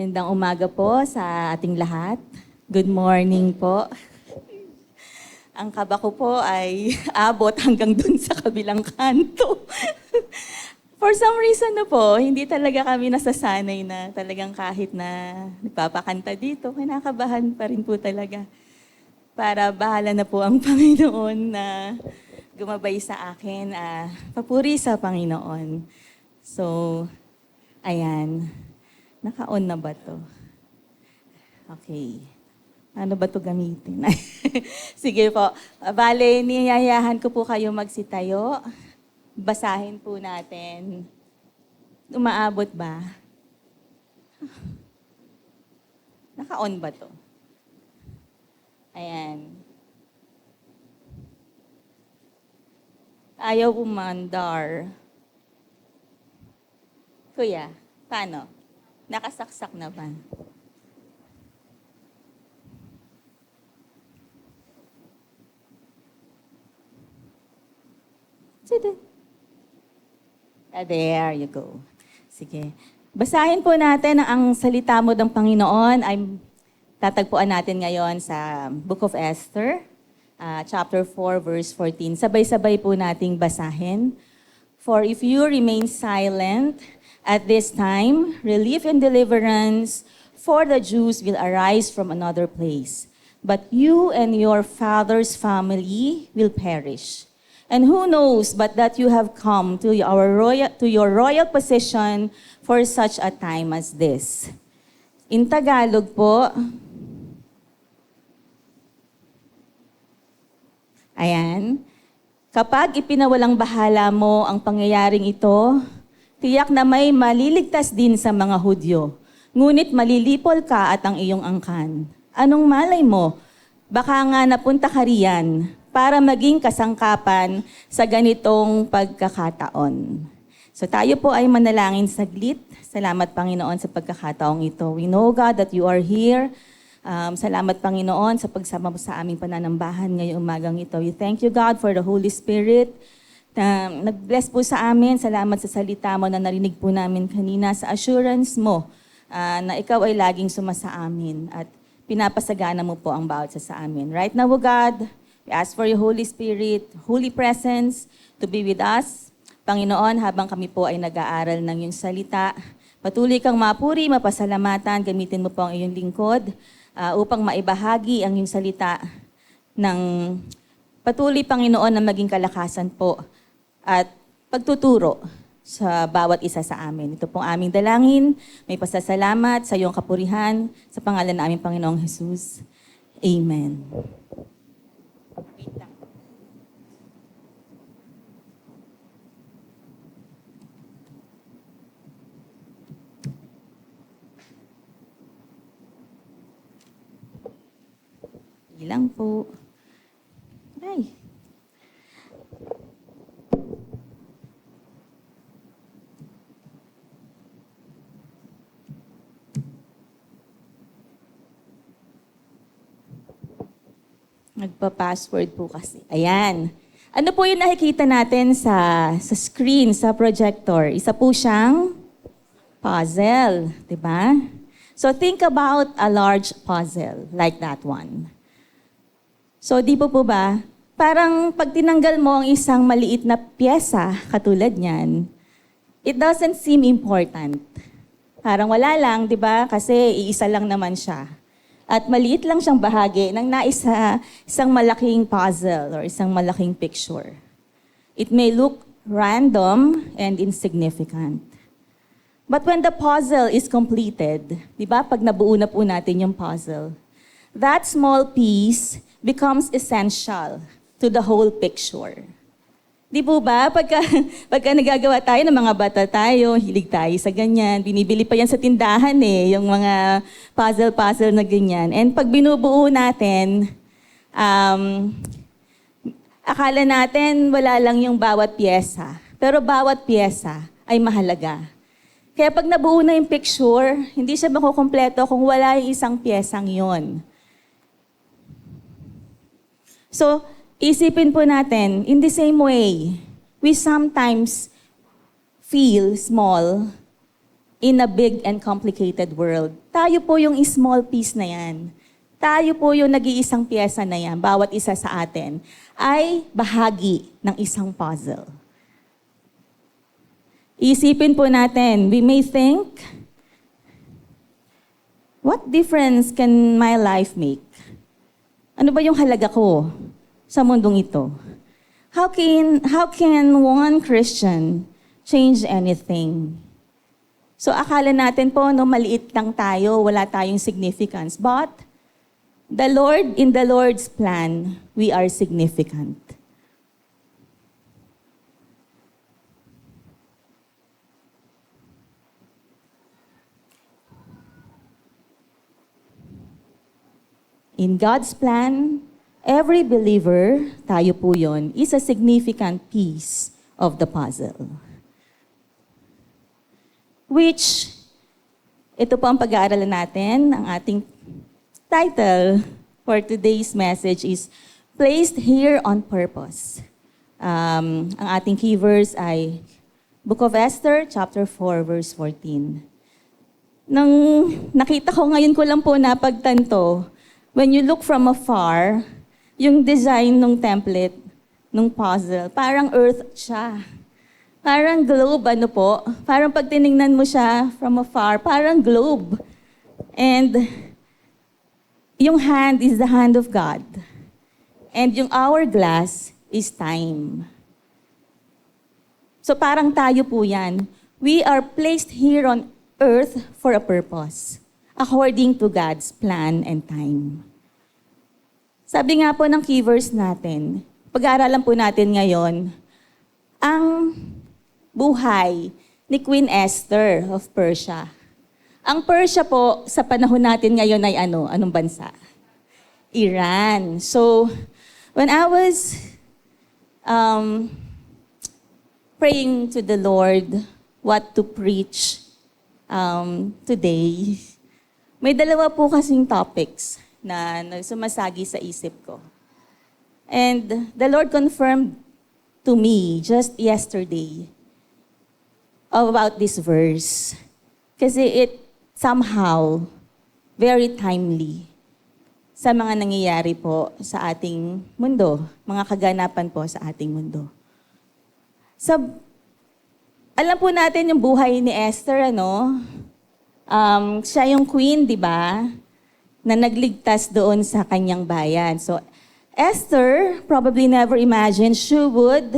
Magandang umaga po sa ating lahat. Good morning po. Ang kaba ko po ay abot hanggang dun sa kabilang kanto. For some reason na po, hindi talaga kami nasasanay na talagang kahit na nagpapakanta dito, kinakabahan pa rin po talaga. Para bahala na po ang Panginoon na gumabay sa akin. Papuri sa Panginoon. So, ayan. Naka-on na ba to? Okay. Ano ba to gamitin? Sige po. Bale, niyayahan ko po kayo magsitayo. Basahin po natin. Umaabot ba? Naka-on ba to? Ayan. Ayaw umandar. Kuya, paano? Nakasaksak na ba? Sige. There you go. Sige. Basahin po natin ang salita mo ng Panginoon ay tatagpuan natin ngayon sa Book of Esther, chapter 4, verse 14. Sabay-sabay po nating basahin. For if you remain silent, at this time, relief and deliverance for the Jews will arise from another place. But you and your father's family will perish. And who knows but that you have come to your royal position for such a time as this. In Tagalog po, ayan, kapag ipinawalang bahala mo ang pangyayaring ito, tiyak na may maliligtas din sa mga Hudyo. Ngunit malilipol ka at ang iyong angkan. Anong malay mo? Baka nga napunta ka riyan para maging kasangkapan sa ganitong pagkakataon. So tayo po ay manalangin saglit. Salamat Panginoon sa pagkakataong ito. We know God that you are here. Salamat Panginoon sa pagsama mo sa aming pananambahan ngayong umagang ito. We thank you God for the Holy Spirit na nag-bless po sa amin. Salamat sa salita mo na narinig po namin kanina, sa assurance mo na ikaw ay laging sumasa amin at pinapasagana mo po ang bawat sa amin. Right now, O God, we ask for your Holy Spirit, Holy Presence to be with us. Panginoon, habang kami po ay nag-aaral ng iyong salita, patuloy kang mapuri, mapasalamatan, gamitin mo po ang iyong lingkod upang maibahagi ang iyong salita ng patuloy, Panginoon, na maging kalakasan po at pagtuturo sa bawat isa sa amin. Ito pong aming dalangin, may pasasalamat sa iyong kapurihan, sa pangalan ng aming Panginoong Jesus. Amen. Wait lang. Ilang po. Ay. Nagpa-password po kasi. Ayan. Ano po yung nakikita natin sa screen, sa projector? Isa po siyang puzzle, di ba? So think about a large puzzle like that one. So di po ba, parang pag tinanggal mo ang isang maliit na pyesa katulad niyan, it doesn't seem important. Parang wala lang, di ba? Kasi iisa lang naman siya. At maliit lang siyang bahagi ng isang malaking puzzle or isang malaking picture. It may look random and insignificant. But when the puzzle is completed, di ba, pag nabuo na po natin yung puzzle, that small piece becomes essential to the whole picture. Di po ba? Pagka nagagawa tayo ng mga bata tayo, hilig tayo sa ganyan. Binibili pa yan sa tindahan yung mga puzzle-puzzle na ganyan. And pag binubuo natin, akala natin wala lang yung bawat pyesa. Pero bawat pyesa ay mahalaga. Kaya pag nabuo na yung picture, hindi siya makukumpleto kung wala yung isang pyesang yon. So, isipin po natin, in the same way, we sometimes feel small in a big and complicated world. Tayo po yung small piece na yan. Tayo po yung nag-iisang piyesa na yan. Bawat isa sa atin ay bahagi ng isang puzzle. Isipin po natin, we may think, what difference can my life make? Ano ba yung halaga ko sa mundong ito? How can one Christian change anything? So akala natin po, no, maliit lang tayo, wala tayong significance. But the Lord, in the Lord's plan, we are significant. In God's plan, every believer, tayo po yun, is a significant piece of the puzzle. Which, ito po ang pag-aaralan natin. Ang ating title for today's message is Placed Here on Purpose. Ang ating key verse ay Book of Esther, chapter 4, verse 14. Nang nakita ko ngayon ko lang po napagtanto, when you look from afar, yung design ng template, ng puzzle, parang earth siya. Parang globe, ano po? Parang pag tinignan mo siya from afar, parang globe. And yung hand is the hand of God. And yung hourglass is time. So parang tayo po yan. We are placed here on earth for a purpose, according to God's plan and time. Sabi nga po ng key verse natin, pag-aaralan po natin ngayon, ang buhay ni Queen Esther of Persia. Ang Persia po, sa panahon natin ngayon ay ano? Anong bansa? Iran. So, when I was praying to the Lord what to preach today, may dalawa po kasing topics na sumasagi sa isip ko. And the Lord confirmed to me just yesterday about this verse. Kasi it somehow very timely sa mga nangyayari po sa ating mundo, mga kaganapan po sa ating mundo. Alam po natin yung buhay ni Esther, ano? Siya yung queen, di ba? Na nagligtas doon sa kanyang bayan. So, Esther probably never imagined she would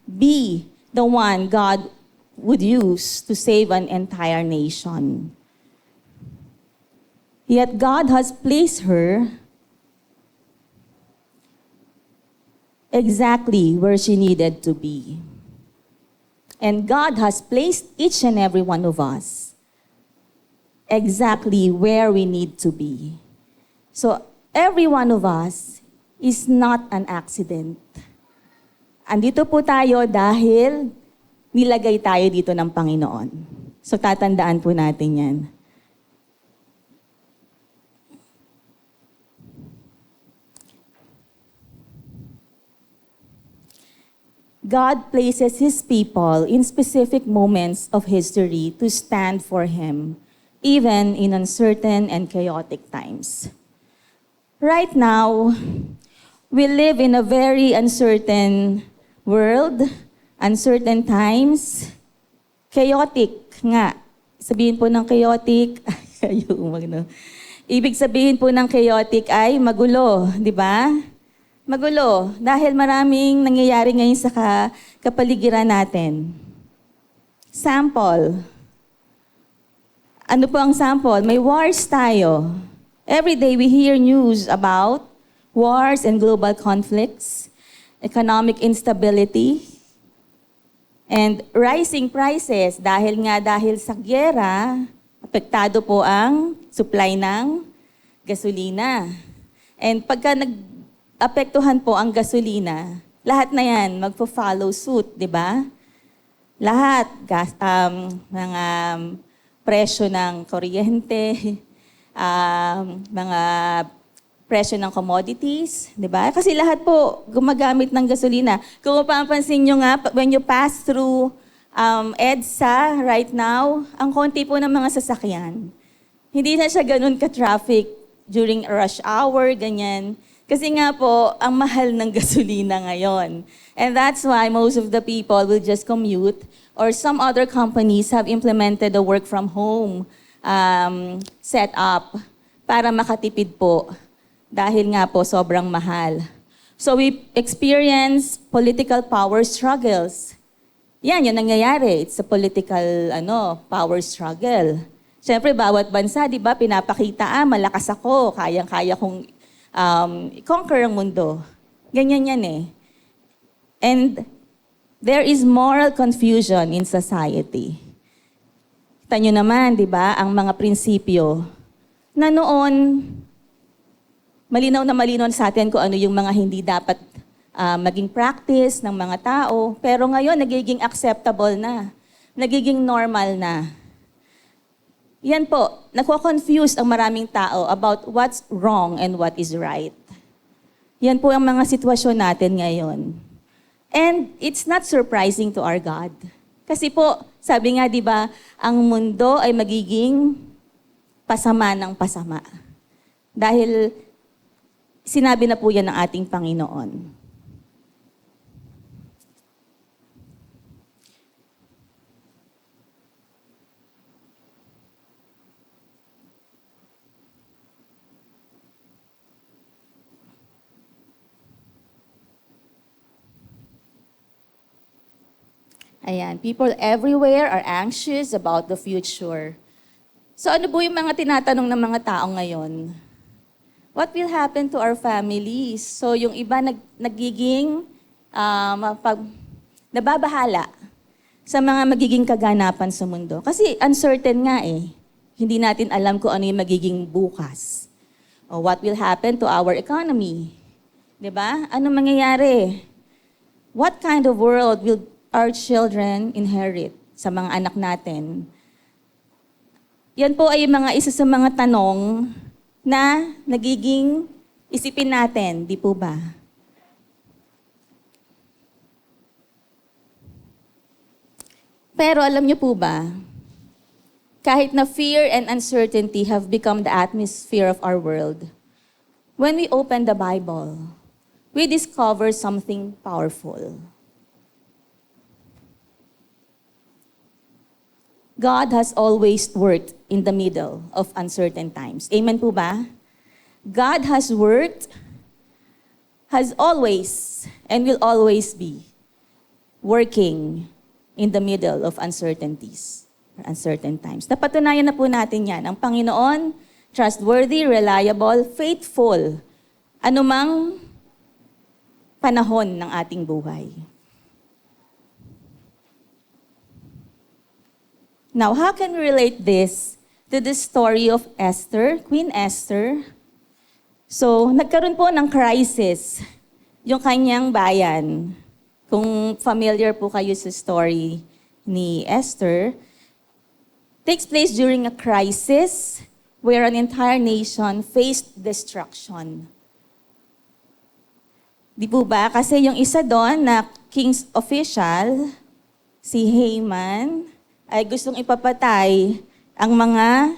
be the one God would use to save an entire nation. Yet God has placed her exactly where she needed to be. And God has placed each and every one of us exactly where we need to be. So, every one of us is not an accident. Andito po tayo dahil nilagay tayo dito ng Panginoon. So, tatandaan po natin yan. God places His people in specific moments of history to stand for Him, even in uncertain and chaotic times. Right now, we live in a very uncertain world, uncertain times, chaotic nga. Sabihin po ng chaotic, ibig sabihin po ng chaotic ay magulo, di ba? Magulo, dahil maraming nangyayari ngayon sa kapaligiran natin. Sample. Ano po ang sample? May wars tayo. Every day we hear news about wars and global conflicts, economic instability, and rising prices dahil sa gyera, apektado po ang supply ng gasolina. And pagka nag-apektuhan po ang gasolina, lahat na yan magpo-follow suit, di ba? Lahat, mga presyo ng kuryente, mga presyo ng commodities, di ba? Kasi lahat po gumagamit ng gasolina. Kung mapapansin nyo nga, when you pass through EDSA, right now, ang konti po ng mga sasakyan. Hindi na siya ganun ka-traffic during rush hour, ganyan. Kasi nga po, ang mahal ng gasolina ngayon. And that's why most of the people will just commute, or some other companies have implemented a work from home setup para makatipid po. Dahil nga po, sobrang mahal. So we experience political power struggles. Yan nangyayari. It's a political power struggle. Siyempre, bawat bansa, di ba, pinapakita, malakas ako, kayang-kaya kong conquer ang mundo. Ganyan yan eh. And there is moral confusion in society. Kita nyo naman, di ba, ang mga prinsipyo na noon, malinaw na malinaw sa atin kung ano yung mga hindi dapat maging practice ng mga tao. Pero ngayon, nagiging acceptable na. Nagiging normal na. Yan po, nako-confuse ang maraming tao about what's wrong and what is right. Yan po ang mga sitwasyon natin ngayon. And it's not surprising to our God. Kasi po, sabi nga, di ba, ang mundo ay magiging pasama ng pasama. Dahil sinabi na po yan ng ating Panginoon. Ayan, people everywhere are anxious about the future. So ano po yung mga tinatanong ng mga tao ngayon? What will happen to our families? So yung iba nagiging nababahala sa mga magiging kaganapan sa mundo. Kasi uncertain nga eh. Hindi natin alam kung ano yung magiging bukas. O what will happen to our economy? 'Di ba? Ano mangyayari? What kind of world will our children inherit sa mga anak natin? Yan po ay mga isa sa mga tanong na nagiging isipin natin, di po ba? Pero alam niyo po ba, kahit na fear and uncertainty have become the atmosphere of our world, when we open the Bible, we discover something powerful. God has always worked in the middle of uncertain times. Amen po ba? God has worked, has always, and will always be working in the middle of uncertainties, or uncertain times. Napatunayan na po natin yan. Ang Panginoon, trustworthy, reliable, faithful, anumang panahon ng ating buhay. Now, how can we relate this to the story of Esther, Queen Esther? So, nagkaroon po ng crisis yung kanyang bayan. Kung familiar po kayo sa story ni Esther, takes place during a crisis where an entire nation faced destruction. Di po ba? Kasi yung isa doon na king's official, si Haman, ay gustong ipapatay ang mga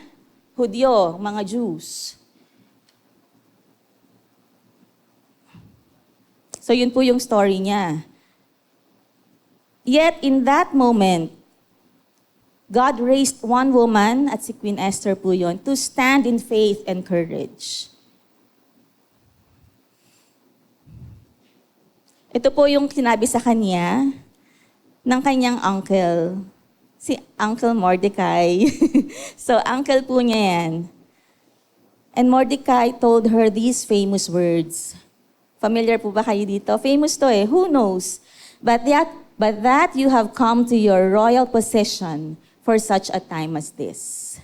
Hudyo, mga Jews. So yun po yung story niya. Yet in that moment, God raised one woman, at si Queen Esther po yun, to stand in faith and courage. Ito po yung sinabi sa kanya ng kanyang uncle, si Uncle Mordecai. So, uncle po niya yan. And Mordecai told her these famous words. Familiar po ba kayo dito? Famous to eh. Who knows? But that you have come to your royal possession for such a time as this.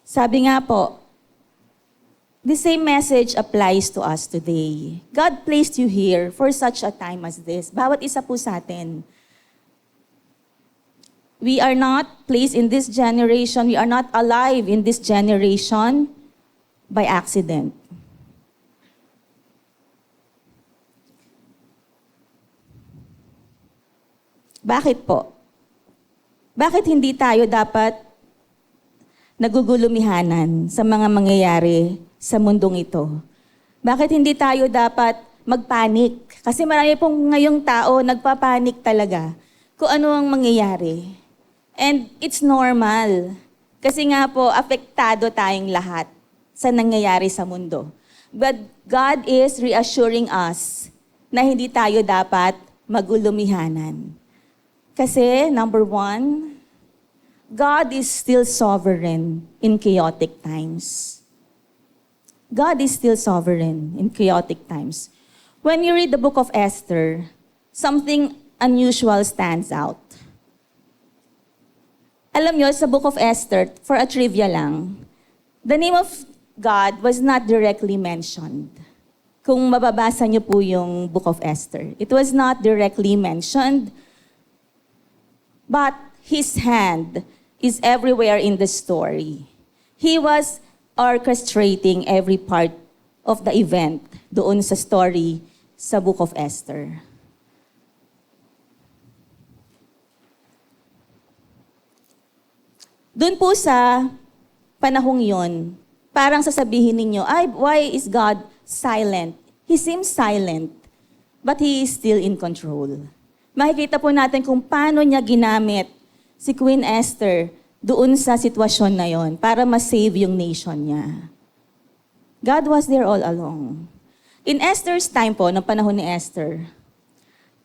Sabi nga po, the same message applies to us today. God placed you here for such a time as this. Bawat isa po sa atin. We are not placed in this generation, we are not alive in this generation by accident. Bakit po? Bakit hindi tayo dapat nagugulumihanan sa mga mangyayari sa mundong ito? Bakit hindi tayo dapat magpanik? Kasi marami pong ngayong tao nagpapanik talaga kung ano ang mangyayari. And it's normal. Kasi nga po, apektado tayong lahat sa nangyayari sa mundo. But God is reassuring us na hindi tayo dapat magulumihanan. Kasi, number one, God is still sovereign in chaotic times. God is still sovereign in chaotic times. When you read the book of Esther, something unusual stands out. Alam nyo, sa book of Esther, for a trivia lang, the name of God was not directly mentioned. Kung mababasa nyo po yung book of Esther, it was not directly mentioned, but His hand is everywhere in the story. He was orchestrating every part of the event doon sa story sa book of Esther. Doon po sa panahong yon, parang sasabihin ninyo, ay, why is God silent? He seems silent, but He is still in control. Makikita po natin kung paano niya ginamit si Queen Esther doon sa sitwasyon na yon para ma-save yung nation niya. God was there all along. In Esther's time po, ng panahon ni Esther,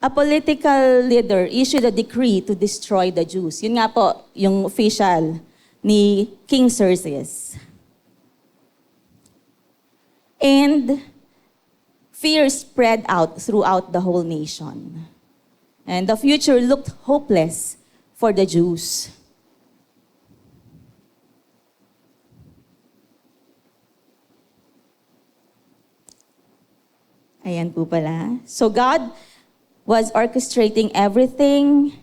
a political leader issued a decree to destroy the Jews. Yun nga po, yung official ni King Xerxes. And fear spread out throughout the whole nation. And the future looked hopeless for the Jews. Ayan po pala. So God was orchestrating everything,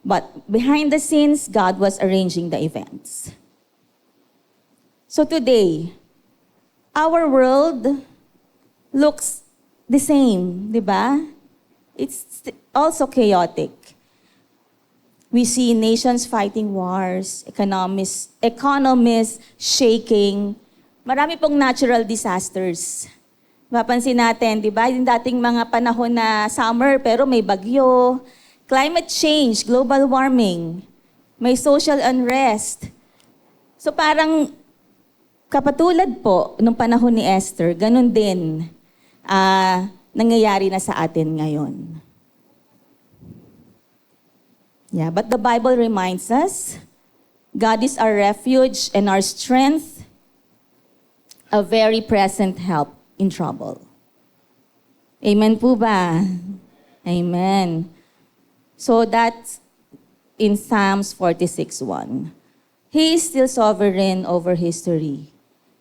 but behind the scenes, God was arranging the events. So today, our world looks the same, di ba? It's also chaotic. We see nations fighting wars, economies shaking. Marami pong natural disasters. Mapansin natin, di ba? Yung dating mga panahon na summer pero may bagyo, climate change, global warming, may social unrest. So parang kapatulad po nung panahon ni Esther, ganun din nangyayari na sa atin ngayon. Yeah, but the Bible reminds us, God is our refuge and our strength, a very present help in trouble. Amen po ba? Amen. So that's in Psalms 46:1. He is still sovereign over history.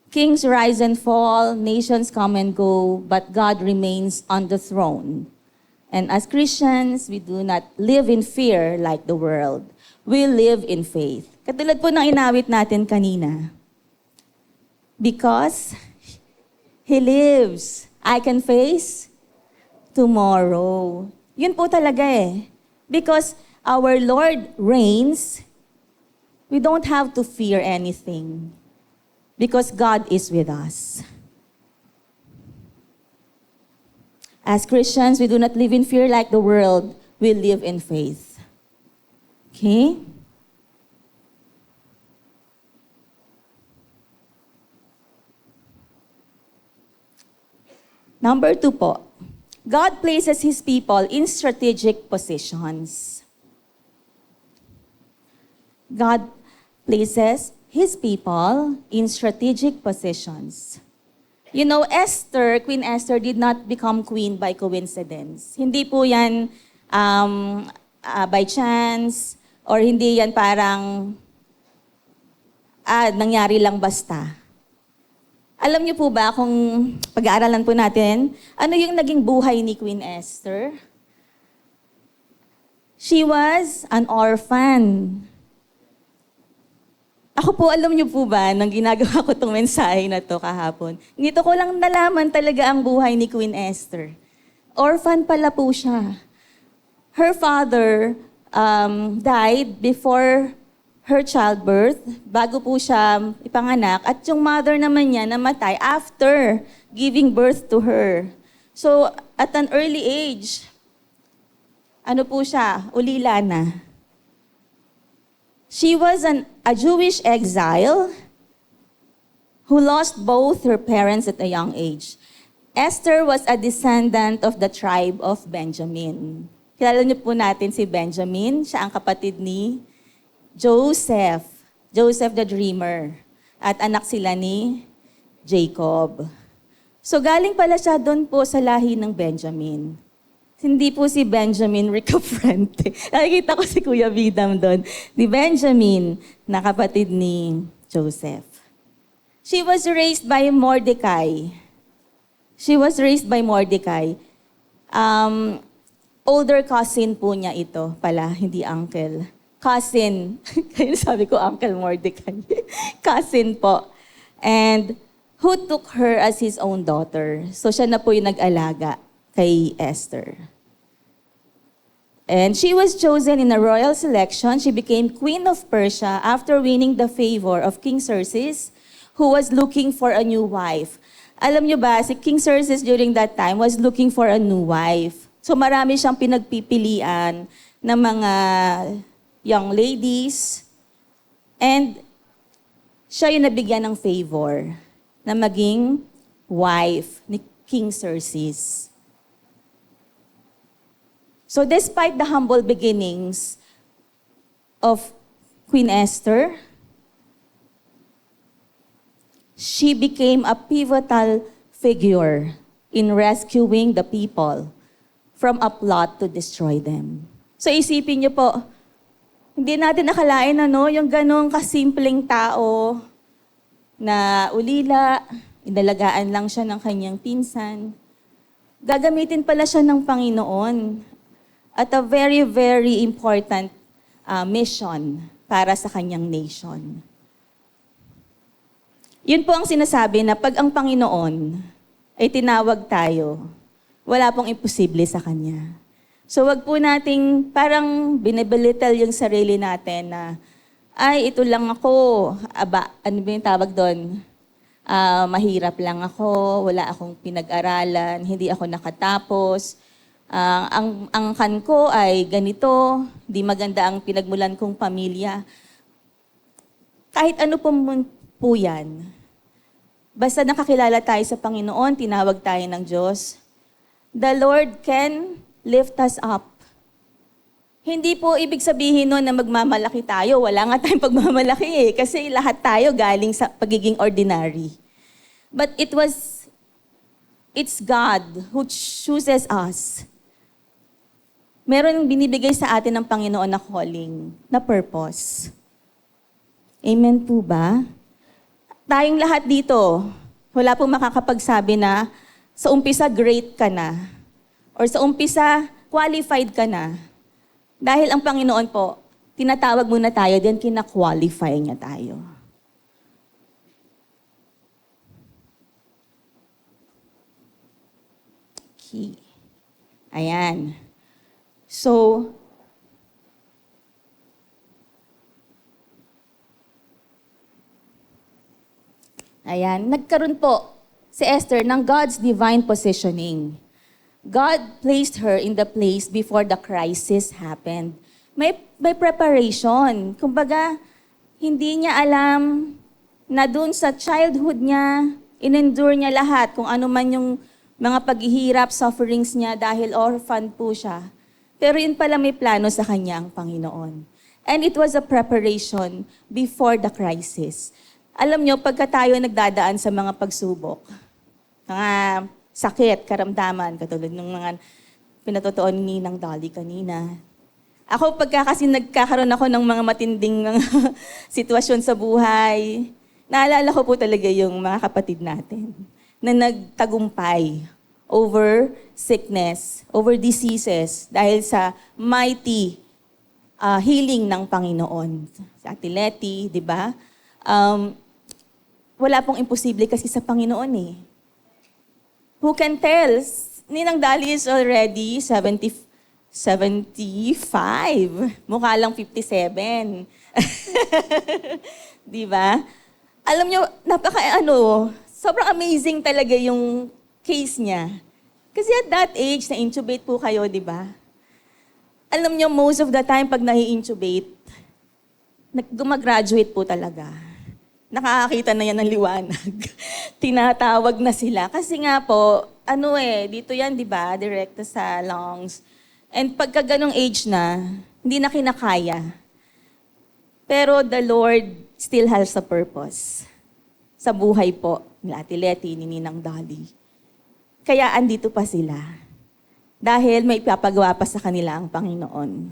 Kings rise and fall, nations come and go, but God remains on the throne. And as Christians, we do not live in fear like the world. We live in faith. Katulad po ng inawit natin kanina. Because He lives, I can face tomorrow. Yun po talaga eh. Because our Lord reigns, we don't have to fear anything. Because God is with us. As Christians, we do not live in fear like the world. We live in faith. Okay? Number 2 po. God places His people in strategic positions. God places His people in strategic positions. You know, Queen Esther did not become queen by coincidence. Hindi po yan by chance, or hindi yan parang nangyari lang basta. Alam niyo po ba kung pag-aaralan po natin, ano yung naging buhay ni Queen Esther? She was an orphan. Ako po, alam niyo po ba, nang ginagawa ko itong mensahe na to kahapon, nito ko lang nalaman talaga ang buhay ni Queen Esther. Orphan pala po siya. her father died before her childbirth, bago po siya ipanganak, at yung mother naman niya namatay after giving birth to her. So, at an early age, ano po siya, ulila na. She was a Jewish exile who lost both her parents at a young age. Esther was a descendant of the tribe of Benjamin. Kilala niyo po natin si Benjamin. Siya ang kapatid ni Joseph. Joseph the Dreamer. At anak sila ni Jacob. So galing pala siya doon po sa lahi ng Benjamin. Hindi po si Benjamin Ricafrente. Nakikita ko si Kuya Vidam doon. Ni Benjamin, na kapatid ni Joseph. She was raised by Mordecai. Older cousin po niya ito pala, hindi uncle. Cousin. Kaya sabi ko, Uncle Mordecai. Cousin po. And who took her as his own daughter. So siya na po yung nag-alaga kay Esther. And she was chosen in a royal selection. She became Queen of Persia after winning the favor of King Xerxes, who was looking for a new wife. Alam niyo ba, si King Xerxes during that time was looking for a new wife. So marami siyang pinagpipilian ng mga young ladies. And siya yung nabigyan ng favor na maging wife ni King Xerxes. So despite the humble beginnings of Queen Esther, she became a pivotal figure in rescuing the people from a plot to destroy them. So isipin niyo po, hindi natin nakalain yung ganong kasimpleng tao na ulila, inalagaan lang siya ng kanyang pinsan. Gagamitin pala siya ng Panginoon at a very, very important mission para sa kanyang nation. Yun po ang sinasabi na pag ang Panginoon ay tinawag tayo, wala pong imposible sa Kanya. So wag po nating parang binibelittle yung sarili natin na, ay, ito lang ako, ano ba yung tawag doon? Mahirap lang ako, wala akong pinag-aralan, hindi ako nakatapos. Ang kan ko ay ganito, di maganda ang pinagmulan kong pamilya. Kahit ano po yan. Basta nakakilala tayo sa Panginoon, tinawag tayo ng Diyos, the Lord can lift us up. Hindi po ibig sabihin nun na magmamalaki tayo. Wala nga tayong pagmamalaki kasi lahat tayo galing sa pagiging ordinary. But it's God who chooses us. Meron binibigay sa atin ng Panginoon na calling, na purpose. Amen po ba? Tayong lahat dito, wala pong makakapagsabi na sa umpisa great ka na or sa umpisa qualified ka na. Dahil ang Panginoon po, tinatawag muna tayo, then kina-qualify niya tayo. Okay. Ayan. So, nagkaroon po si Esther ng God's divine positioning. God placed her in the place before the crisis happened. May preparation. Kumbaga, hindi niya alam na dun sa childhood niya, in-endure niya lahat, kung ano man yung mga paghihirap, sufferings niya dahil orphan po siya. Pero yun pala may plano sa kanya ang Panginoon. And it was a preparation before the crisis. Alam nyo, pagka tayo nagdadaan sa mga pagsubok, mga sakit, karamdaman, katulad ng mga pinatutuon ni Ninang Dolly kanina. Ako, kasi nagkakaroon ako ng mga matinding sitwasyon sa buhay, naalala ko po talaga yung mga kapatid natin na nagtagumpay over sickness, over diseases, dahil sa mighty healing ng Panginoon. Sa Ate Letty, di ba? Wala pong imposible kasi sa Panginoon eh. Who can tell? Ninang Dali is already 75. Mukha lang 57. Di ba? Alam nyo, sobrang amazing talaga yung case niya. Kasi at that age, na-intubate po kayo, di ba? Alam nyo, most of the time, pag nahi-intubate, gumagraduate po talaga. Nakakakita na yan ng liwanag. Tinatawag na sila. Kasi nga po, dito yan, di ba? Direkta sa lungs. And pagka ganong age na, hindi na kinakaya. Pero the Lord still has a purpose. Sa buhay po, ni Ate Letty, ni Ninang Dolly. Kaya andito pa sila. Dahil may ipapagawa pa sa kanila ang Panginoon.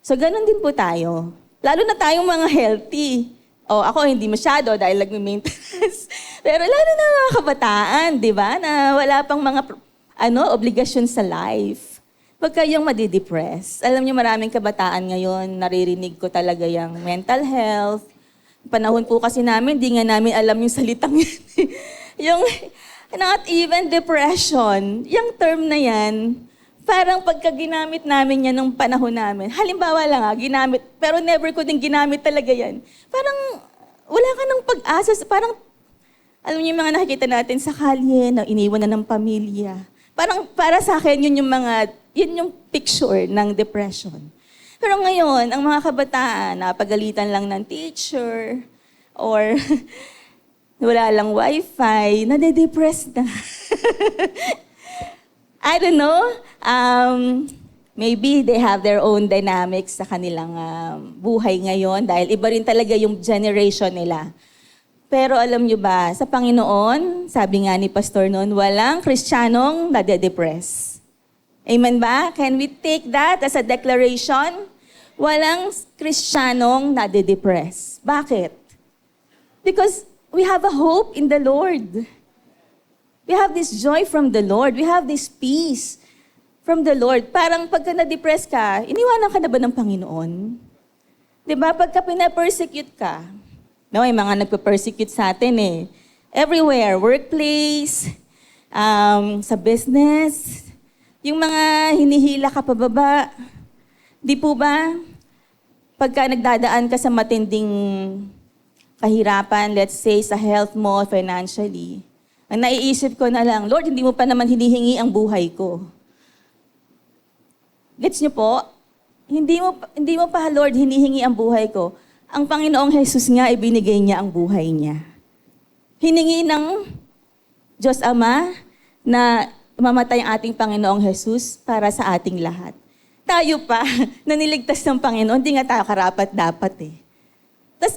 So ganun din po tayo. Lalo na tayong mga healthy. Ako hindi masyado dahil nag-maintenance. Pero lalo na mga kabataan, di ba? Na wala pang mga obligasyon sa life. Huwag kayong madidepress. Alam niyo, maraming kabataan ngayon, naririnig ko talaga yung mental health. Panahon po kasi namin, di nga namin alam yung salitang yun. Yung not even depression, yung term na yan, parang pagka ginamit namin yan nung panahon namin, halimbawa lang ginamit, pero never ko din ginamit talaga yan. Parang wala ka ng pag-asa, parang, alam niyo yung mga nakikita natin sa kalye, na iniwan na ng pamilya. Parang para sa akin, yun yung picture ng depression. Pero ngayon, ang mga kabataan, napagalitan lang ng teacher, or wala lang wifi, nade-depress na. I don't know. Maybe they have their own dynamics sa kanilang buhay ngayon dahil iba rin talaga yung generation nila. Pero alam nyo ba, sa Panginoon, sabi nga ni Pastor noon, walang Kristiyanong nade-depress. Amen ba? Can we take that as a declaration? Walang Kristiyanong nade-depress. Bakit? Because we have a hope in the Lord. We have this joy from the Lord. We have this peace from the Lord. Parang pagka na-depress ka, iniwanan ka na ba ng Panginoon? Diba? Pagka pina-persecute ka, may mga nagpa-persecute sa atin eh. Everywhere, workplace, sa business, yung mga hinihila ka pababa. Di po ba? Pagka nagdadaan ka sa matinding kahirapan, let's say sa health mo, financially, ang naiisip ko na lang, Lord, hindi mo pa naman hinihingi ang buhay ko. Gets niyo po? Hindi mo pa, Lord, hinihingi ang buhay ko. Ang Panginoong Jesus nga, ibinigay niya ang buhay niya. Hiningi ng Diyos Ama na mamatay ang ating Panginoong Jesus para sa ating lahat. Tayo pa, na niligtas ng Panginoon, hindi nga tayo karapat-dapat eh. Tapos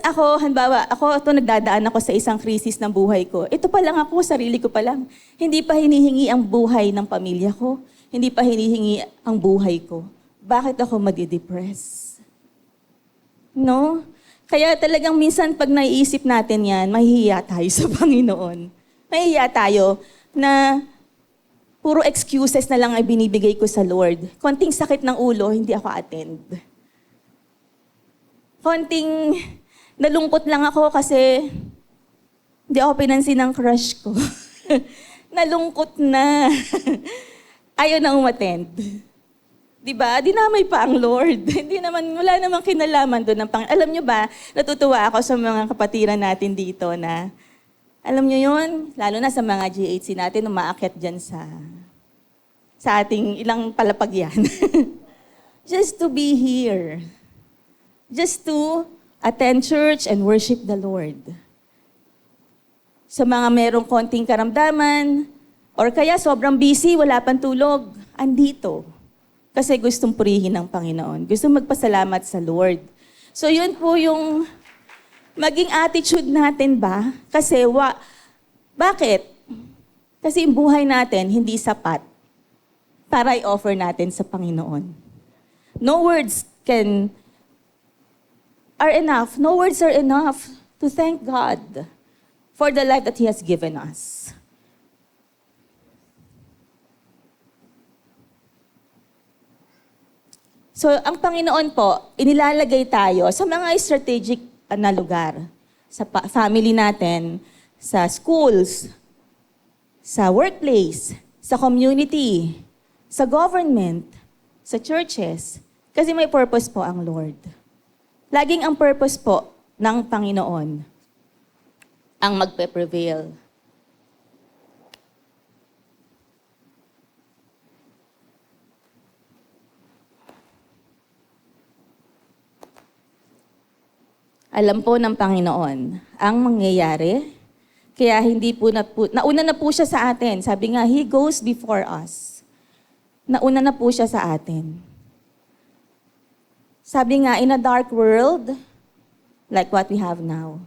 nagdadaan ako sa isang krisis ng buhay ko. Ito pa lang ako, sarili ko pa lang. Hindi pa hinihingi ang buhay ng pamilya ko. Hindi pa hinihingi ang buhay ko. Bakit ako madidepress? No? Kaya talagang minsan pag naiisip natin yan, mahihiya tayo sa Panginoon. Mahihiya tayo na puro excuses na lang ay binibigay ko sa Lord. Konting sakit ng ulo, hindi ako attend. Konting nalungkot lang ako kasi hindi ako pinansin ng crush ko. Nalungkot na. Ayaw na umattend. Diba? Dinamay pa ang Lord. Wala namang kinalaman doon ng Panginoon. Alam nyo ba, natutuwa ako sa mga kapatiran natin dito na, alam nyo yun, lalo na sa mga GHC natin, umaakyat dyan sa ating ilang palapag yan. Just to be here. Just to attend church and worship the Lord. Sa mga merong konting karamdaman, or kaya sobrang busy, wala pang tulog, andito. Kasi gustong purihin ng Panginoon. Gustong magpasalamat sa Lord. So yun po yung maging attitude natin ba? Kasi bakit? Kasi yung buhay natin hindi sapat para i-offer natin sa Panginoon. No words are enough. No words are enough to thank God for the life that He has given us. So, ang Panginoon po, inilalagay tayo sa mga strategic na lugar. Sa family natin, sa schools, sa workplace, sa community, sa government, sa churches. Kasi may purpose po ang Lord. Laging ang purpose po ng Panginoon ang magpe-prevail. Alam po ng Panginoon ang mangyayari, kaya hindi po nauna na po siya sa atin. Sabi nga, He goes before us. Nauna na po siya sa atin. Sabi nga, in a dark world, like what we have now,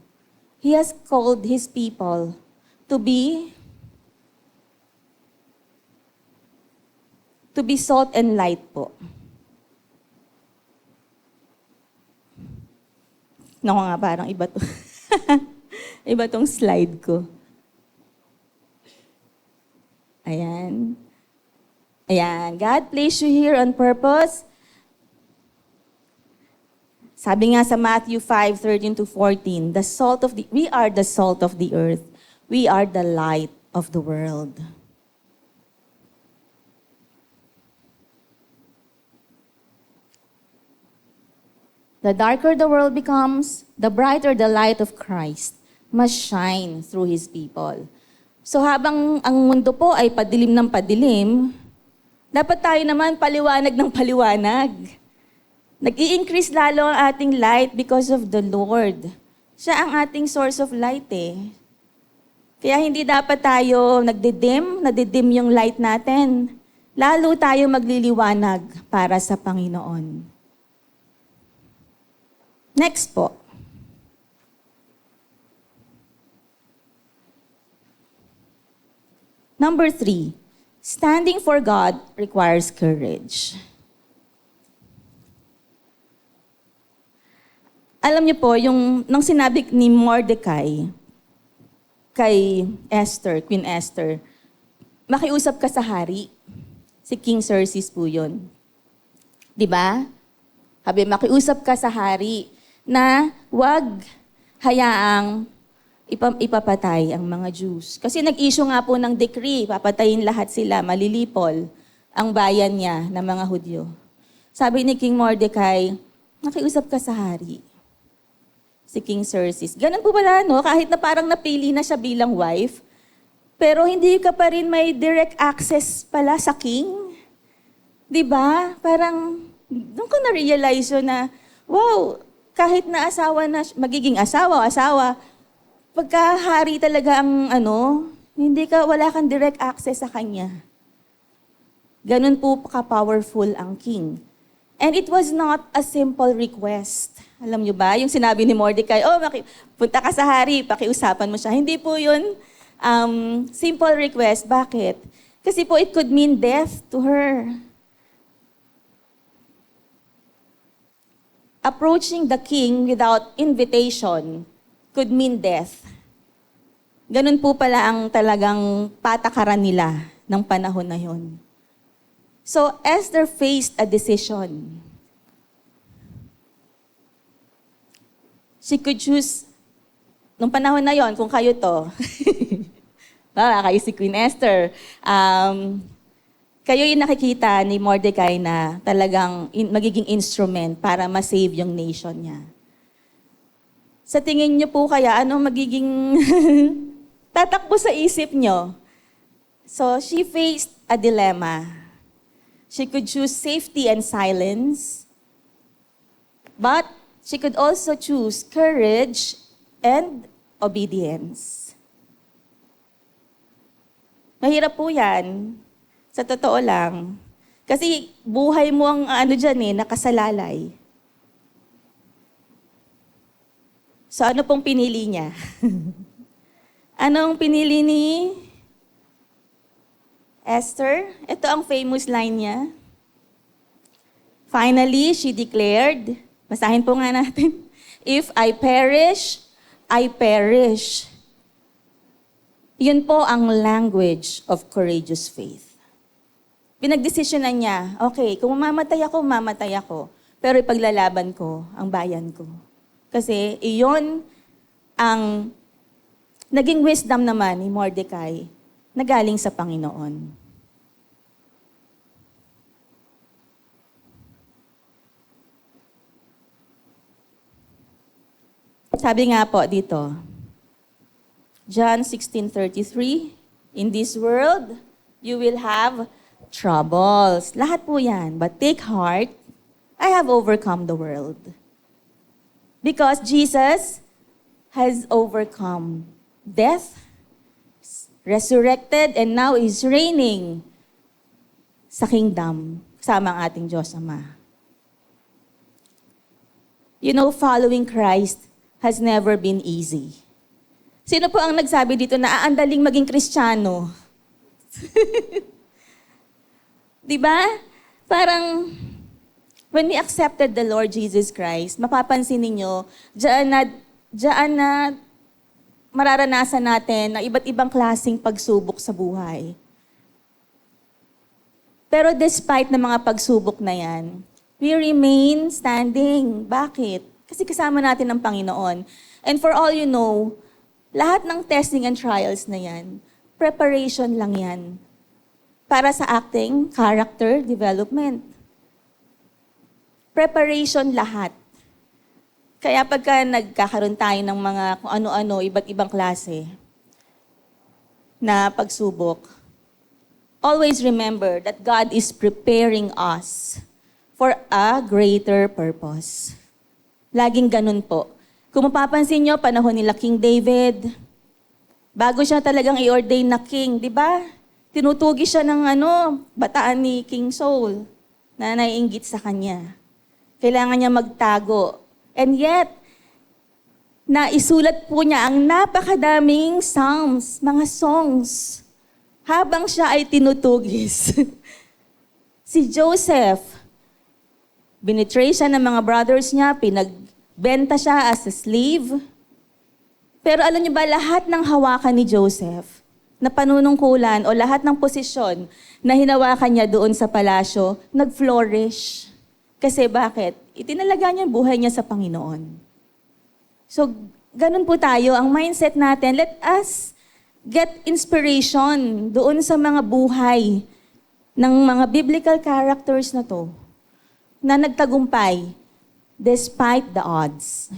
He has called His people to be salt and light po. Naku nga, parang iba to. Iba tong slide ko. Ayan. Ayan. God placed you here on purpose. Sabi nga sa Matthew 5:13-14, we are the salt of the earth. We are the light of the world. The darker the world becomes, the brighter the light of Christ must shine through His people. So habang ang mundo po ay padilim ng padilim, dapat tayo naman paliwanag ng paliwanag. Nag-i-increase lalo ang ating light because of the Lord. Siya ang ating source of light eh. Kaya hindi dapat tayo nadidim yung light natin. Lalo tayo magliliwanag para sa Panginoon. Next po. Number 3, standing for God requires courage. Alam niyo po, nang sinabi ni Mordecai kay Esther, Queen Esther, makiusap ka sa hari. Si King Xerxes po yun. Diba? Sabi, makiusap ka sa hari na wag hayaang ipapatay ang mga Jews. Kasi nag-issue nga po ng decree, papatayin lahat sila, malilipol ang bayan niya ng mga Hudyo. Sabi ni King Mordecai, nakiusap ka sa hari. Si King Xerxes. Ganun po pala, no? Kahit na parang napili na siya bilang wife, pero hindi ka pa rin may direct access pala sa king. Diba? Parang, doon ko na-realize yun na, wow, kahit na asawa na, magiging asawa, pagkahari talaga ang wala kang direct access sa kanya. Ganun po ka-powerful ang king. And it was not a simple request. Alam niyo ba, yung sinabi ni Mordecai, punta ka sa hari, pakiusapan mo siya. Hindi po yun simple request. Bakit? Kasi po it could mean death to her. Approaching the king without invitation could mean death. Ganun po pala ang talagang patakaran nila ng panahon na yun. So Esther faced a decision. She could choose, nung panahon na yon, kung kayo to, kayo si Queen Esther, kayo yung nakikita ni Mordecai na talagang magiging instrument para ma-save yung nation niya. Sa tingin niyo po kaya, anong magiging tatakbo sa isip niyo? So, she faced a dilemma. She could choose safety and silence, but she could also choose courage and obedience. Mahirap po yan. Sa totoo lang. Kasi buhay mo ang nakasalalay. So ano pong pinili niya? Anong pinili ni Esther? Ito ang famous line niya. Finally, she declared, basahin po nga natin, if I perish, I perish. Yun po ang language of courageous faith. Pinagdesisyonan niya, okay, kung mamamatay ako, pero ipaglalaban ko ang bayan ko. Kasi iyon ang naging wisdom naman ni Mordecai na galing sa Panginoon. Sabi nga po dito, John 16:33, in this world, you will have troubles. Lahat po yan. But take heart, I have overcome the world. Because Jesus has overcome death, resurrected, and now is reigning sa kingdom kasama ang ating Diyos Ama. You know, following Christ has never been easy. Sino po ang nagsabi dito na aandaling maging Kristiyano? Di ba? Parang, when we accepted the Lord Jesus Christ, mapapansin ninyo, diyan na mararanasan natin ang iba't ibang klaseng pagsubok sa buhay. Pero despite ng mga pagsubok na yan, we remain standing. Bakit? Kasi kasama natin ang Panginoon. And for all you know, lahat ng testing and trials na yan, preparation lang yan para sa acting, character development. Preparation lahat. Kaya pagka nagkakaroon tayo ng mga kung ano-ano, iba't ibang klase na pagsubok, always remember that God is preparing us for a greater purpose. Laging ganun po. Kung mapapansin nyo, panahon nila King David, bago siya talagang i-ordain na king, di ba? Tinutugi siya ng bataan ni King Saul na naiinggit sa kanya. Kailangan niya magtago. And yet, naisulat po niya ang napakadaming psalms, mga songs, habang siya ay tinutugis. Si Joseph, binitray siya ng mga brothers niya, pinagbenta siya as a slave. Pero alam niyo ba, lahat ng hawakan ni Joseph, na panunungkulan o lahat ng posisyon na hinawakan niya doon sa palasyo, nag-flourish. Kasi bakit? Itinalaga niya ang buhay niya sa Panginoon. So, ganun po tayo. Ang mindset natin, let us get inspiration doon sa mga buhay ng mga biblical characters na to, na nagtagumpay despite the odds.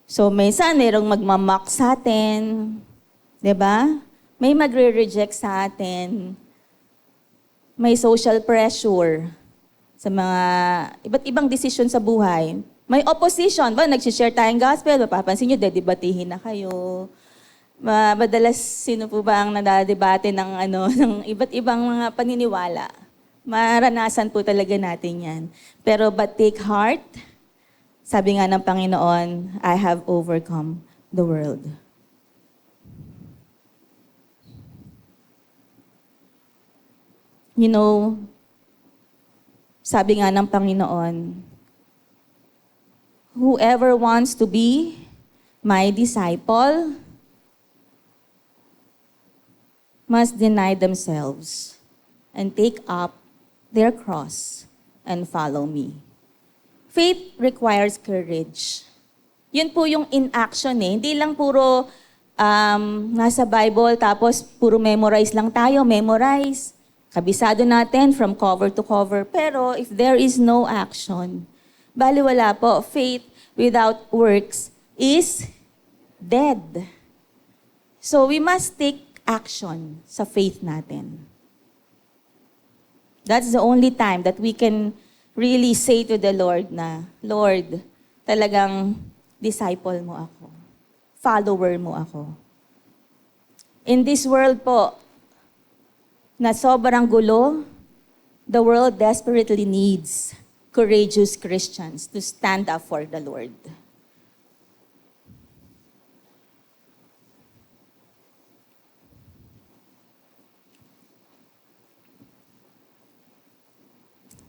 So, minsan, mayroong magmamock sa atin. 'Di ba? May magre-reject sa atin. May social pressure sa mga iba't ibang desisyon sa buhay. May opposition. Ba, nag-share tayong gospel, mapapansin nyo, dedebatihin na kayo. Madalas, sino po ba ang nadadebate ng, ng iba't ibang mga paniniwala? Maranasan po talaga natin yan. Pero, but take heart, sabi nga ng Panginoon, I have overcome the world. You know, sabi nga ng Panginoon, whoever wants to be my disciple must deny themselves and take up their cross and follow me. Faith requires courage. Yun po yung in action eh. Hindi lang puro nasa Bible tapos puro memorize lang tayo, memorize. Kabisado natin from cover to cover. Pero if there is no action, baliwala po. Faith without works is dead. So we must take action sa faith natin. That's the only time that we can really say to the Lord na, Lord, talagang disciple mo ako. Follower mo ako. In this world po, na sobrang gulo, the world desperately needs courageous Christians to stand up for the Lord.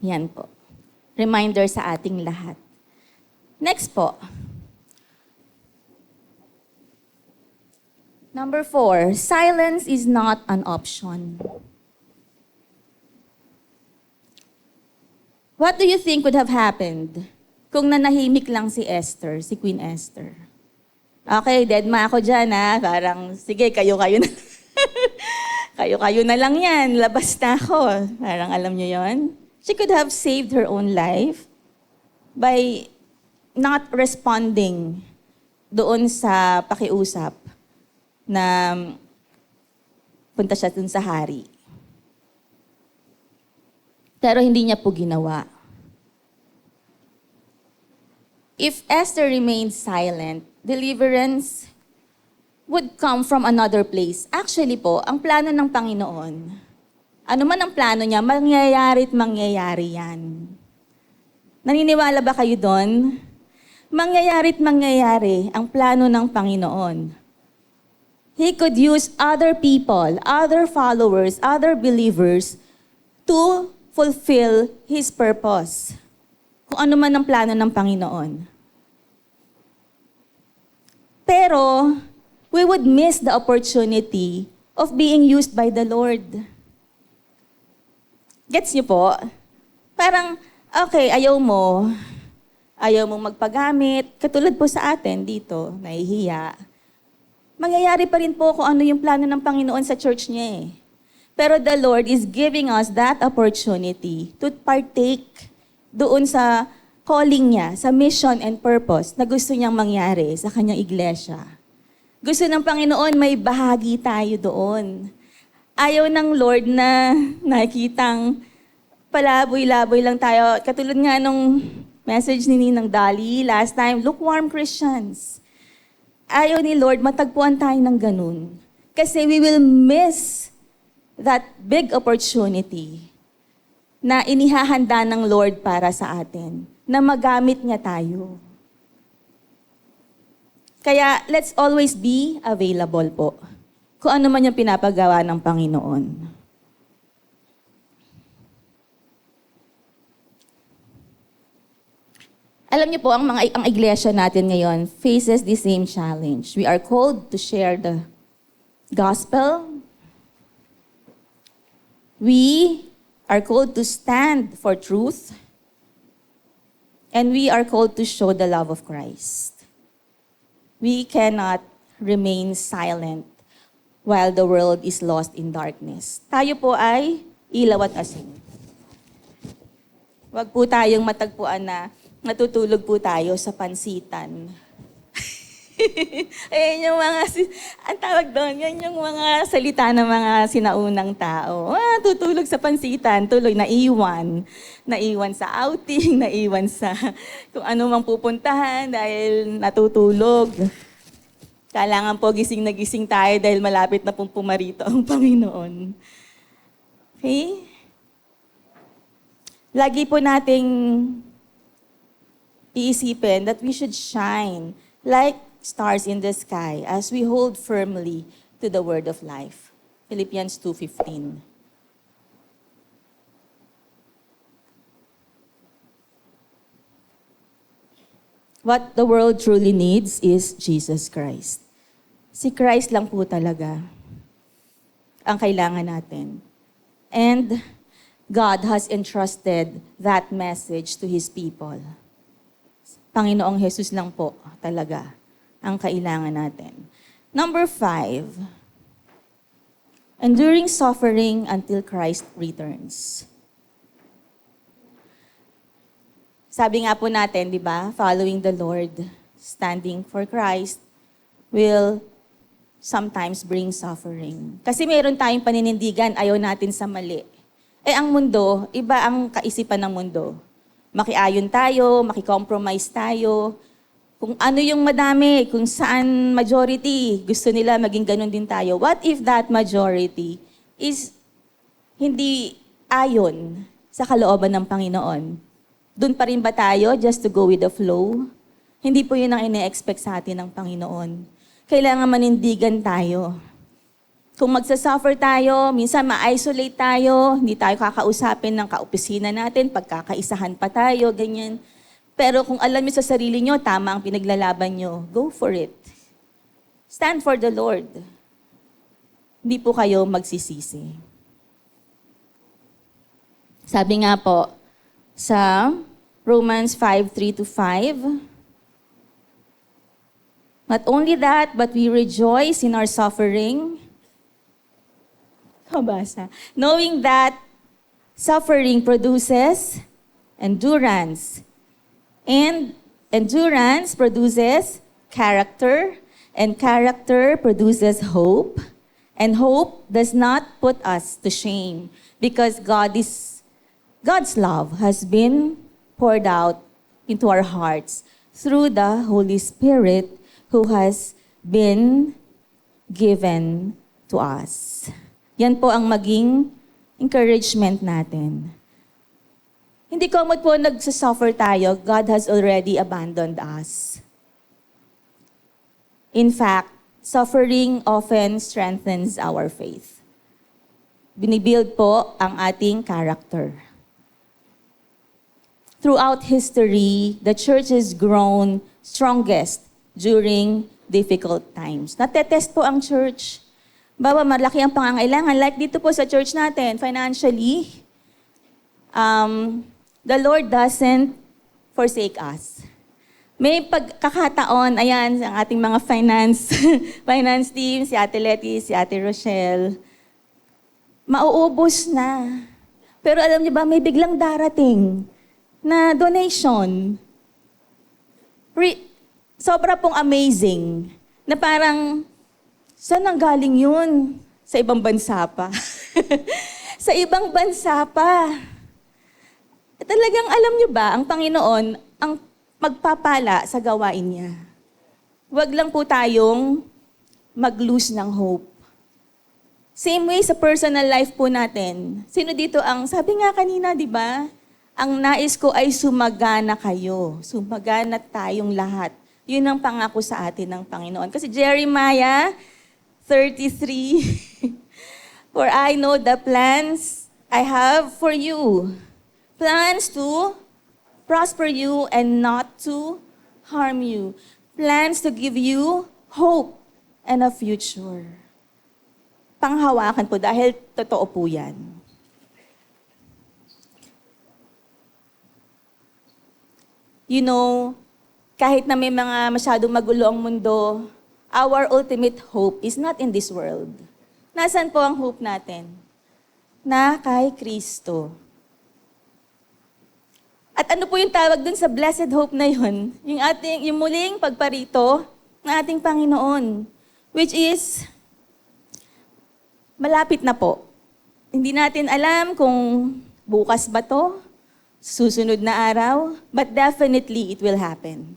Yan po. Reminder sa ating lahat. Next po. Number 4, silence is not an option. What do you think would have happened kung nanahimik lang si Esther, si Queen Esther? Okay, deadma ako dyan ha. Parang, sige, kayo-kayo na. Kayo-kayo na lang yan. Labas na ako. Parang alam nyo yon. She could have saved her own life by not responding doon sa pakiusap na punta siya dun sa hari. Pero hindi niya po ginawa. If Esther remained silent, deliverance would come from another place. Actually po, ang plano ng Panginoon, ano man ang plano niya, mangyayari't mangyayari yan. Naniniwala ba kayo doon? Mangyayari't mangyayari ang plano ng Panginoon. He could use other people, other followers, other believers to fulfill His purpose. Kung ano man ang plano ng Panginoon. Pero, we would miss the opportunity of being used by the Lord. Gets niyo po? Parang, okay, ayaw mong magpagamit. Katulad po sa atin dito, nahihiya. Mangyayari pa rin po kung ano yung plano ng Panginoon sa church niya eh. Pero the Lord is giving us that opportunity to partake doon sa calling niya, sa mission and purpose na gusto niyang mangyari sa kanyang iglesia. Gusto ng Panginoon may bahagi tayo doon. Ayaw ng Lord na nakikitang palaboy-laboy lang tayo. Katulad nga nung message ni Ninang Dali last time, lukewarm Christians. Ayaw ni Lord matagpuan tayo ng ganun. Kasi we will miss that big opportunity na inihahanda ng Lord para sa atin, na magamit niya tayo. Kaya let's always be available po. Kung ano man yung pinapagawa ng Panginoon. Alam niyo po, ang iglesia natin ngayon faces the same challenge. We are called to share the gospel. We are called to stand for truth. And we are called to show the love of Christ. We cannot remain silent while the world is lost in darkness. Tayo po ay ilaw at asin. Huwag po tayong matagpuan na natutulog po tayo sa pansitan. Ayan yung mga, ang tawag doon, yan yung mga salita ng mga sinaunang tao. Tutulog sa pansitan, tuloy, naiwan. Naiwan sa outing, naiwan sa kung ano mang pupuntahan dahil natutulog. Kailangan po gising na gising tayo dahil malapit na pong pumarito ang Panginoon. Okay? Lagi po nating iisipin that we should shine like stars in the sky as we hold firmly to the word of life. Philippians 2:15. What the world truly needs is Jesus Christ. Si Christ lang po talaga ang kailangan natin. And God has entrusted that message to His people. Panginoong Jesus lang po talaga ang kailangan natin. Number 5, enduring suffering until Christ returns. Sabi nga po natin, di ba, following the Lord, standing for Christ, will sometimes bring suffering. Kasi meron tayong paninindigan, ayaw natin sa mali. Ang mundo, iba ang kaisipan ng mundo. Makiayon tayo, makicompromise tayo. Kung ano yung madami, kung saan majority, gusto nila maging ganun din tayo. What if that majority is hindi ayon sa kalooban ng Panginoon? Doon pa rin ba tayo just to go with the flow? Hindi po yun ang ine-expect sa atin ng Panginoon. Kailangan manindigan tayo. Kung magsasuffer tayo, minsan ma-isolate tayo, hindi tayo kakausapin ng kaopisina natin, pagkakaisahan pa tayo, ganyan. Pero kung alam niyo sa sarili niyo, tama ang pinaglalaban niyo, go for it. Stand for the Lord. Hindi po kayo magsisisi. Sabi nga po sa Romans 5:3-5, not only that, but we rejoice in our suffering, knowing that suffering produces endurance, and Endurance produces character, and character produces hope. And hope does not put us to shame because God's love has been poured out into our hearts through the Holy Spirit who has been given to us. Yan po ang maging encouragement natin. Hindi komod po nagsasuffer tayo, God has already abandoned us. In fact, suffering often strengthens our faith. Binibuild po ang ating character. Throughout history, the church has grown strongest during difficult times. Natetest po ang church. Bawa malaki ang pangangailangan. Like dito po sa church natin, financially, the Lord doesn't forsake us. May pagkakataon, ayan, ang ating mga finance team, si Ate Letty, si Ate Rochelle, mauubos na. Pero alam niyo ba, may biglang darating na donation. Sobra pong amazing. Na parang, saan ang galing yun? Sa ibang bansa pa. Sa ibang bansa pa. Talagang alam niyo ba, ang Panginoon, ang magpapala sa gawain niya. Huwag lang po tayong mag-lose ng hope. Same way sa personal life po natin. Sino dito ang, sabi nga kanina, di ba? Ang nais ko ay sumagana kayo. Sumagana tayong lahat. Yun ang pangako sa atin ng Panginoon. Kasi Jeremiah 33, For I know the plans I have for you. Plans to prosper you and not to harm you. Plans to give you hope and a future. Panghawakan po dahil totoo po yan. You know, kahit na may mga masyadong magulo ang mundo, our ultimate hope is not in this world. Nasaan po ang hope natin? Na kay Kristo. At ano po yung tawag dun sa blessed hope na yun? Yung muling pagparito ng ating Panginoon, which is malapit na po. Hindi natin alam kung bukas ba to, susunod na araw, but definitely it will happen.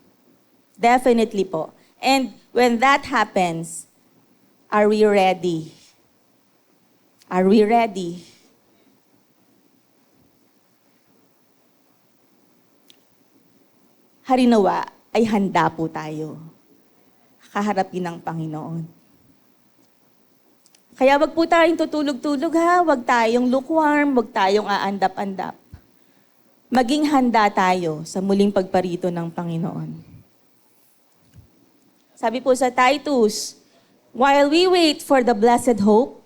Definitely po. And when that happens, are we ready? Are we ready? Harinawa ay handa po tayo kaharapin ng Panginoon. Kaya wag po tayong tutulog-tulog ha, wag tayong lukewarm, wag tayong aandap-andap. Maging handa tayo sa muling pagparito ng Panginoon. Sabi po sa Titus, while we wait for the blessed hope,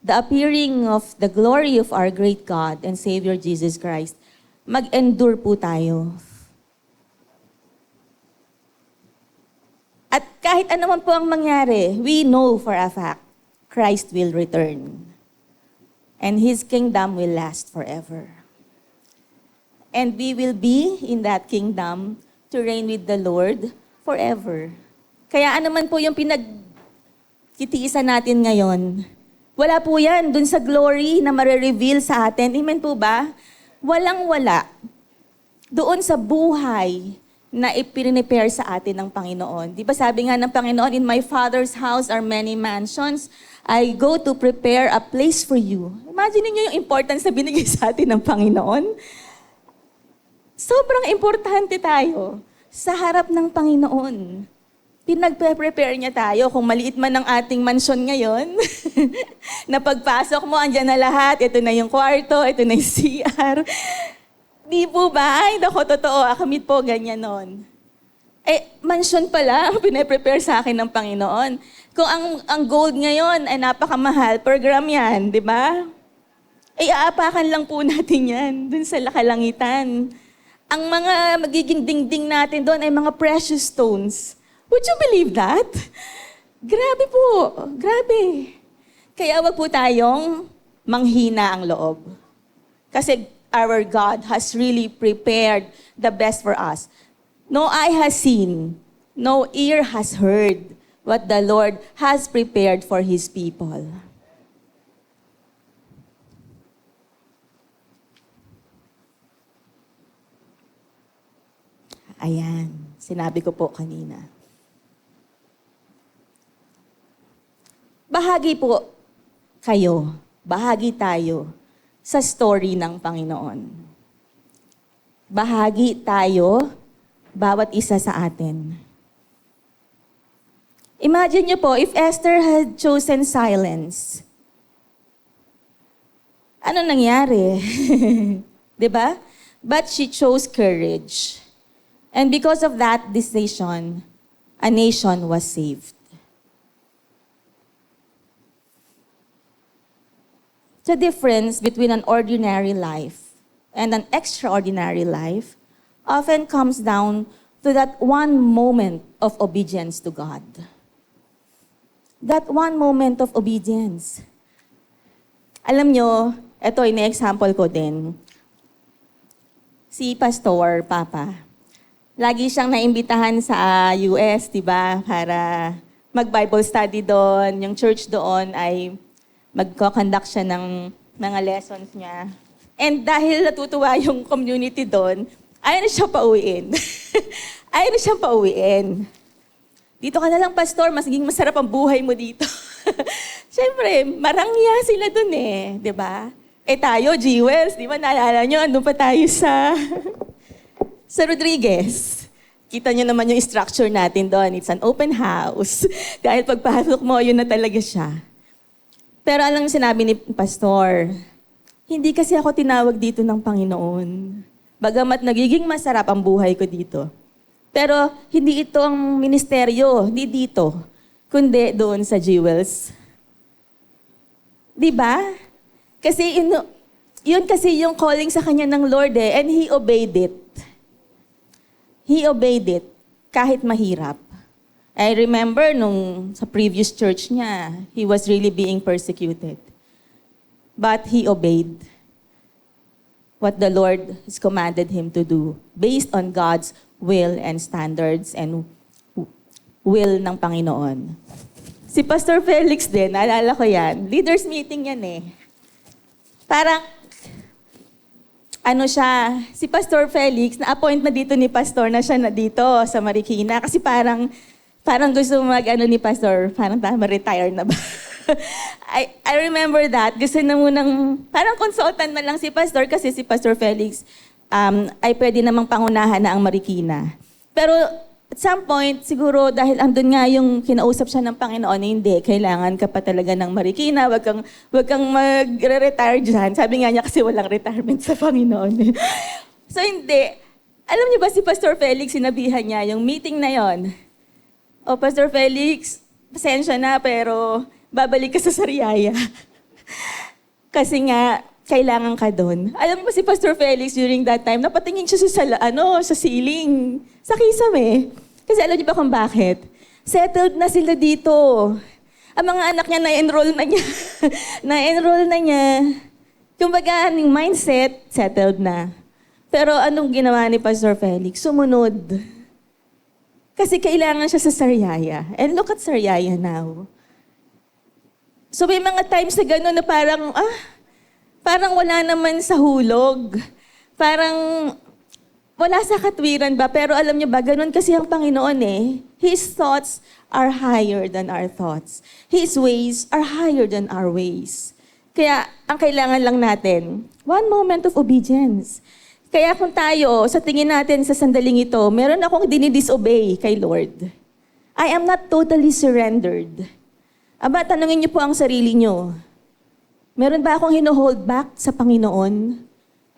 the appearing of the glory of our great God and Savior Jesus Christ, mag-endure po tayo. At kahit anuman po ang mangyari, we know for a fact, Christ will return. And His kingdom will last forever. And we will be in that kingdom to reign with the Lord forever. Kaya anuman po yung pinagkitiisan natin ngayon, wala po yan dun sa glory na marireveal sa atin. Amen po ba? Walang-wala. Doon sa buhay na ipinipare sa atin ng Panginoon. Di ba sabi nga ng Panginoon, in my Father's house are many mansions. I go to prepare a place for you. Imagine niyo yung importance na binigay sa atin ng Panginoon. Sobrang importante tayo sa harap ng Panginoon. Pinagpe-prepare niya tayo. Kung maliit man ang ating mansyon ngayon, na pagpasok mo, andyan na lahat. Ito na yung kwarto, ito na yung CR. Di po ba? Ay, naku, totoo. Akamit po, ganyan nun. Mansyon pala ang pinaprepare sa akin ng Panginoon. Kung ang gold ngayon ay napakamahal, per gram yan, di ba? Aapakan lang po natin yan dun sa kalangitan. Ang mga magiging dingding natin doon ay mga precious stones. Would you believe that? Grabe po, grabe. Kaya wag po tayong manghina ang loob. Kasi our God has really prepared the best for us. No eye has seen, no ear has heard what the Lord has prepared for His people. Ayan, sinabi ko po kanina. Bahagi po kayo, bahagi tayo sa story ng Panginoon. Bahagi tayo, bawat isa sa atin. Imagine niyo po, if Esther had chosen silence, ano nangyari? 'Di ba? But she chose courage. And because of that decision, a nation was saved. The difference between an ordinary life and an extraordinary life often comes down to that one moment of obedience to God. That one moment of obedience. Alam nyo, ito ina-example ko din. Si Pastor Papa, lagi siyang naimbitahan sa US, di ba? Para mag-Bible study doon. Yung church doon ay magko-conduct siya ng mga lessons niya. And dahil natutuwa yung community doon, ayaw na siya pauwiin. Ayaw na siyang pauwiin. Dito ka na lang, Pastor, mas maging masarap ang buhay mo dito. Siyempre, marangya sila doon eh, di ba? Eh tayo, Jewels, di ba? Naalala nyo, andun pa tayo sa Rodriguez. Kita nyo naman yung structure natin doon. It's an open house. Dahil pagpasok mo, yun na talaga siya. Pero alam sinabi ni Pastor, hindi kasi ako tinawag dito ng Panginoon. Bagamat nagiging masarap ang buhay ko dito. Pero hindi ito ang ministeryo, hindi dito, kundi doon sa Jewels. Di ba? Kasi yun kasi yung calling sa kanya ng Lord eh, and He obeyed it. He obeyed it kahit mahirap. I remember nung sa previous church niya, he was really being persecuted. But he obeyed what the Lord has commanded him to do based on God's will and standards and will ng Panginoon. Si Pastor Felix din, naalala ko yan, leaders meeting yan eh. Parang si Pastor Felix, na-appoint na dito ni Pastor na siya na dito sa Marikina. Kasi parang gusto ni Pastor, parang retire na ba? I remember that. Gusto na munang, parang consultant na lang si Pastor kasi si Pastor Felix ay pwede namang pangunahan na ang Marikina. Pero at some point, siguro dahil andun nga yung kinausap siya ng Panginoon, hindi, kailangan ka pa talaga ng Marikina, wag kang magre-retire dyan. Sabi nga niya kasi walang retirement sa Panginoon. So hindi. Alam niyo ba si Pastor Felix, sinabihan niya yung meeting na yon. O Pastor Felix, pasensya na pero babalik ka sa Sariaya. Kasi nga, kailangan ka doon. Alam mo ba si Pastor Felix during that time, napatingin siya sa ceiling, sa kisame. Kasi alam niyo ba kung bakit? Settled na sila dito. Ang mga anak niya na-enroll na niya. Na-enroll na niya. Kumbaga, yung mindset, settled na. Pero anong ginawa ni Pastor Felix? Sumunod. Kasi kailangan siya sa Sariaya. And look at Sariaya now. So may mga times na gano'n na parang wala naman sa hulog. Parang wala sa katwiran ba? Pero alam niyo ba, ganun kasi ang Panginoon eh. His thoughts are higher than our thoughts. His ways are higher than our ways. Kaya ang kailangan lang natin, one moment of obedience. Kaya kung tayo, sa tingin natin sa sandaling ito, meron akong dinidisobey kay Lord. I am not totally surrendered. Aba, tanungin niyo po ang sarili niyo. Meron ba akong hino-hold back sa Panginoon?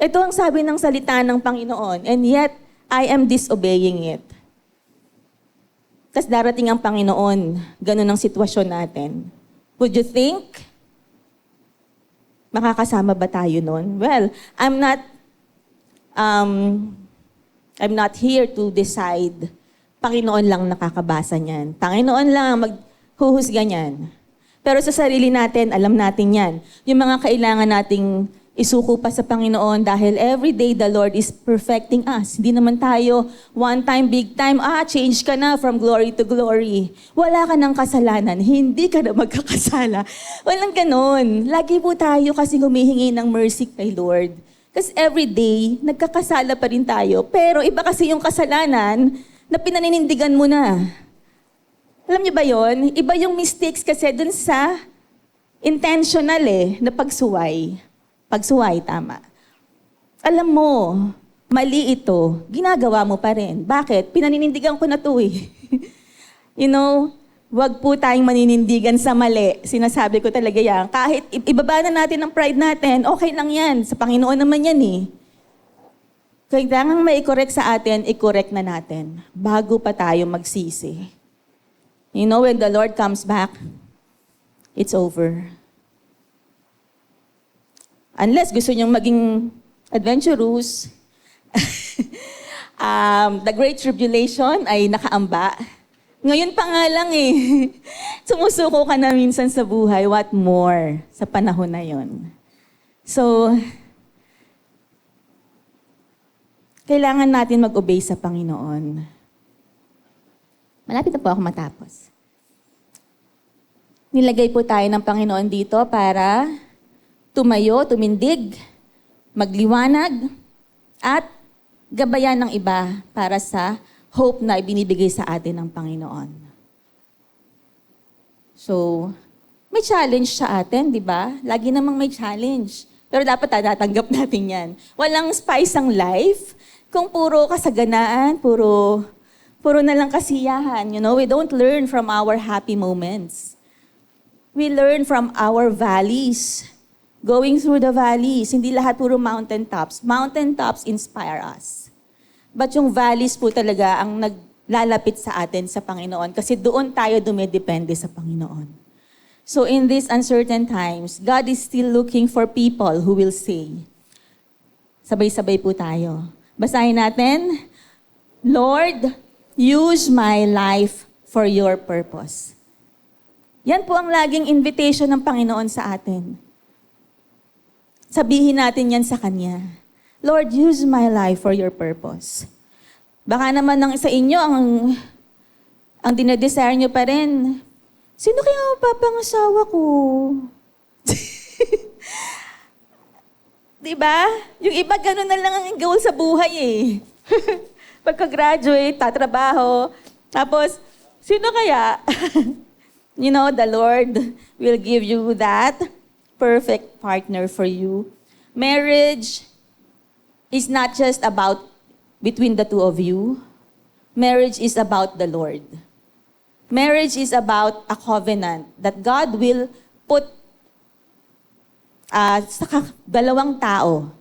Ito ang sabi ng salita ng Panginoon, and yet, I am disobeying it. Tapos darating ang Panginoon, ganun ang sitwasyon natin. Would you think, makakasama ba tayo nun? Well, I'm not here to decide. Panginoon lang nakakabasa niyan. Panginoon lang ang maghuhusga niyan. Pero sa sarili natin, alam natin yan. Yung mga kailangan nating isuko pa sa Panginoon dahil every day the Lord is perfecting us. Hindi naman tayo one time, big time, change ka na from glory to glory. Wala ka ng kasalanan, hindi ka na magkakasala. Walang ganon. Lagi po tayo kasi humihingi ng mercy kay Lord. Kasi every day, nagkakasala pa rin tayo. Pero iba kasi yung kasalanan na pinaninindigan mo na. Alam niyo ba yon? Iba yung mistakes kasi dun sa intentional na pagsuway. Pagsuway, tama. Alam mo, mali ito, ginagawa mo pa rin. Bakit? Pinaninindigan ko na to wag po tayong maninindigan sa mali. Sinasabi ko talaga yan. Kahit ibaba na natin ang pride natin, okay lang yan. Sa Panginoon naman yan Kailangan mai-correct sa atin, i-correct na natin bago pa tayo magsisi. When the Lord comes back, it's over. Unless gusto niyong maging adventurous, the Great Tribulation ay nakaamba. Ngayon pa nga lang sumusuko ka na minsan sa buhay. What more sa panahon na yon? So, kailangan natin mag-obey sa Panginoon. Malapit na po ako matapos. Nilagay po tayo ng Panginoon dito para tumayo, tumindig, magliwanag, at gabayan ng iba para sa hope na ibinibigay sa atin ng Panginoon. So, may challenge sa atin, di ba? Lagi namang may challenge. Pero dapat tatanggap natin yan. Walang spice ang life kung puro kasaganaan, puro na lang kasiyahan. We don't learn from our happy moments. We learn from our valleys. Going through the valleys, hindi lahat puro mountaintops. Mountaintops inspire us. But yung valleys po talaga ang naglalapit sa atin sa Panginoon kasi doon tayo dumidepende sa Panginoon. So in these uncertain times, God is still looking for people who will say, sabay-sabay po tayo. Basahin natin, Lord, use my life for your purpose. Yan po ang laging invitation ng Panginoon sa atin. Sabihin natin yan sa Kanya. Lord, use my life for your purpose. Baka naman sa inyo, ang dinedesire nyo pa rin, sino kaya ang papangasawa ko? Diba? Yung iba, ganun na lang ang goal sa buhay Pagka-graduate, tatrabaho, tapos, sino kaya? The Lord will give you that perfect partner for you. Marriage is not just about between the two of you. Marriage is about the Lord. Marriage is about a covenant that God will put sa dalawang tao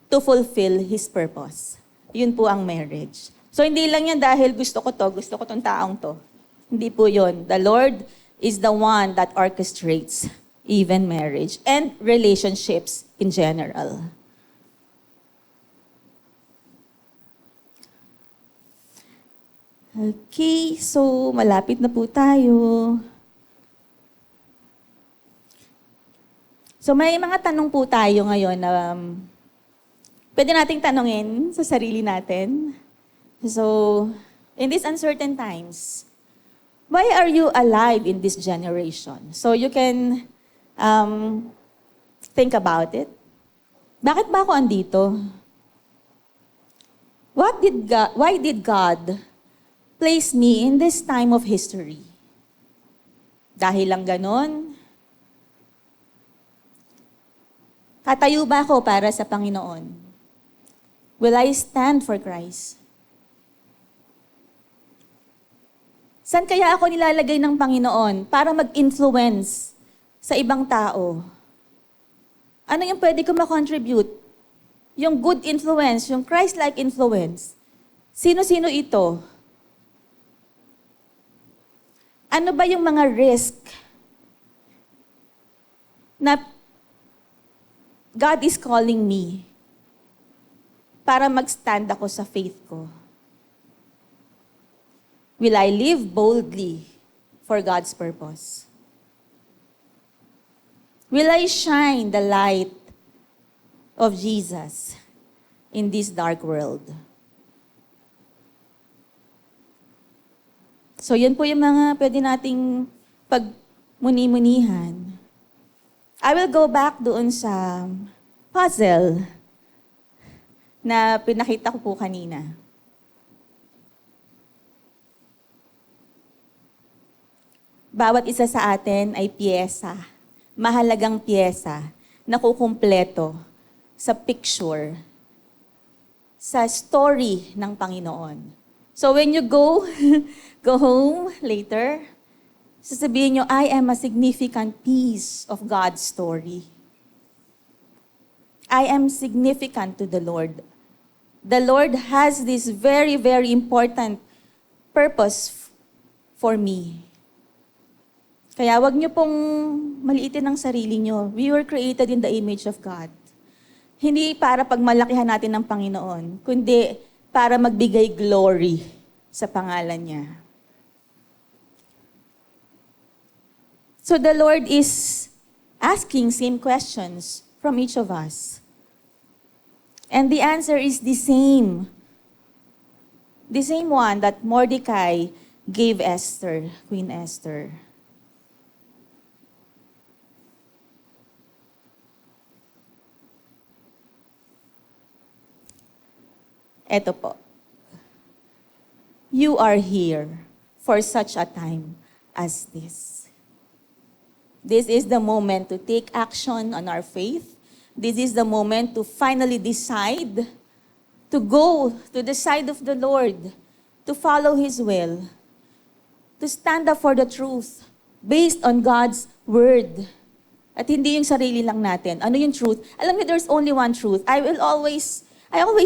to fulfill His purpose. Yun po ang marriage. So hindi lang yan dahil gusto ko tong taong to. Hindi po yun. The Lord is the one that orchestrates even marriage and relationships in general. Okay, so malapit na po tayo. So may mga tanong po tayo ngayon na pwede nating tanungin sa sarili natin. So, in these uncertain times, why are you alive in this generation? So you can think about it. Bakit ba ako andito? Why did God place me in this time of history? Dahil lang ganon? Tatayo ba ako para sa Panginoon? Will I stand for Christ? Saan kaya ako nilalagay ng Panginoon para mag-influence sa ibang tao? Ano yung pwede ko ma-contribute? Yung good influence, yung Christ-like influence. Sino-sino ito? Ano ba yung mga risk na God is calling me para mag-stand ako sa faith ko? Will I live boldly for God's purpose? Will I shine the light of Jesus in this dark world. So yun po yung mga pwede nating pagmuni-munihan. I will go back doon sa puzzle na pinakita ko po kanina. Bawat isa sa atin ay piyesa, mahalagang piyesa, na kukumpleto sa picture, sa story ng Panginoon. So when you go home later, sasabihin nyo, I am a significant piece of God's story. I am significant to the Lord. The Lord has this very, very important purpose for me. Kaya wag niyo pong maliitin ang sarili niyo. We were created in the image of God. Hindi para pagmalakihan natin ng Panginoon, kundi para magbigay glory sa pangalan niya. So the Lord is asking same questions from each of us. And the answer is the same. The same one that Mordecai gave Esther, Queen Esther. Eto po. You are here for such a time as this. This is the moment to take action on our faith. This is the moment to finally decide to go to the side of the Lord, to follow His will, to stand up for the truth based on God's Word. At hindi yung sarili lang natin. Ano yung truth? Alam niyo, there's only one truth. I always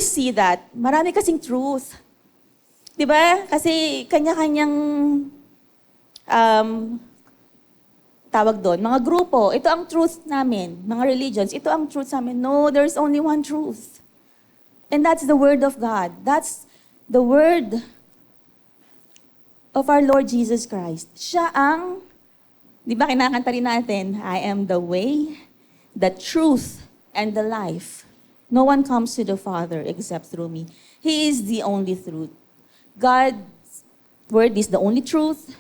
see that. Marami kasing truth. Diba? Kasi kanya-kanyang tawag doon, mga grupo. Ito ang truth namin. Mga religions, ito ang truth namin. No, there's only one truth. And that's the Word of God. That's the Word of our Lord Jesus Christ. Siya ang, di ba kinakanta rin natin, I am the way, the truth, and the life. No one comes to the Father except through me. He is the only truth. God's Word is the only truth.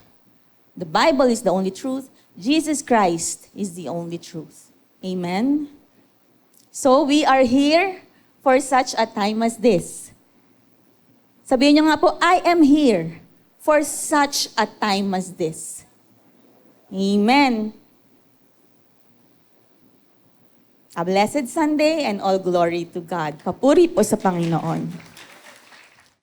The Bible is the only truth. Jesus Christ is the only truth. Amen? So we are here for such a time as this. Sabihin niyo nga po, I am here for such a time as this. Amen. A blessed Sunday and all glory to God. Papuri po sa Panginoon.